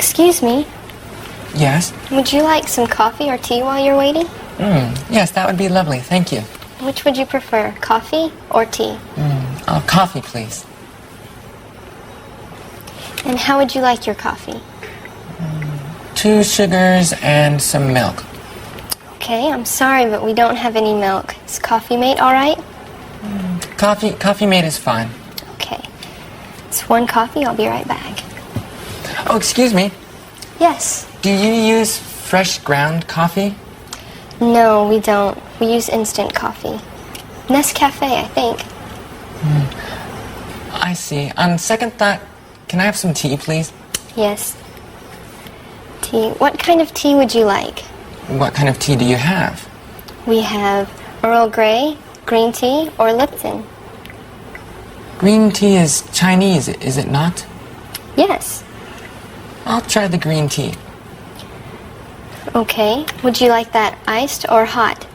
Excuse me, Yes? would you like some coffee or tea while you're waiting? Yes, that would be lovely. Thank you. Which would you prefer, coffee or tea? Coffee, please. And how would you like your coffee? 2 sugars and some milk. Okay, I'm sorry, but we don't have any milk. Is Coffee Mate all right? Coffee mate is fine. Okay. It's 1 coffee. I'll be right back. Oh, excuse me. Yes. Do you use fresh ground coffee? No, we don't. We use instant coffee. Nescafe, I think. I see. On second thought, can I have some tea, please? Yes. Tea. What kind of tea would you like? What kind of tea do you have? We have Earl Grey, green tea, or Lipton. Green tea is Chinese, is it not? Yes. I'll try the green tea. Okay. Would you like that iced or hot?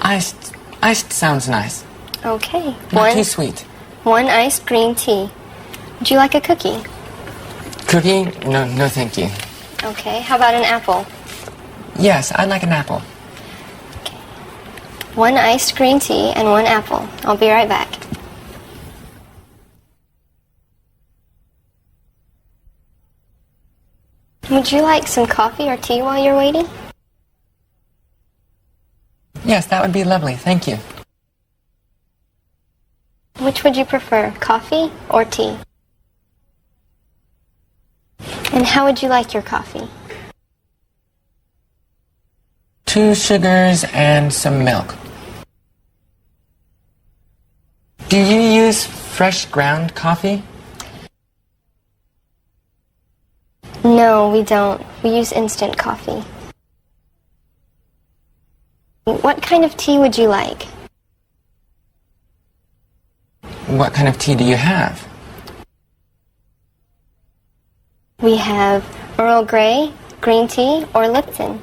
Iced sounds nice. Okay. Not too sweet. 1 iced green tea. Would you like a cookie? Cookie? No, thank you. Okay. How about an apple? Yes, I'd like an apple. 1 iced green tea and 1 apple. I'll be right back. Would you like some coffee or tea while you're waiting? Yes, that would be lovely. Thank you. Which would you prefer, coffee or tea? And how would you like your coffee? 2 sugars and some milk. Do you use fresh ground coffee? No, we don't. We use instant coffee. What kind of tea would you like? What kind of tea do you have? We have Earl Grey, green tea, or Lipton.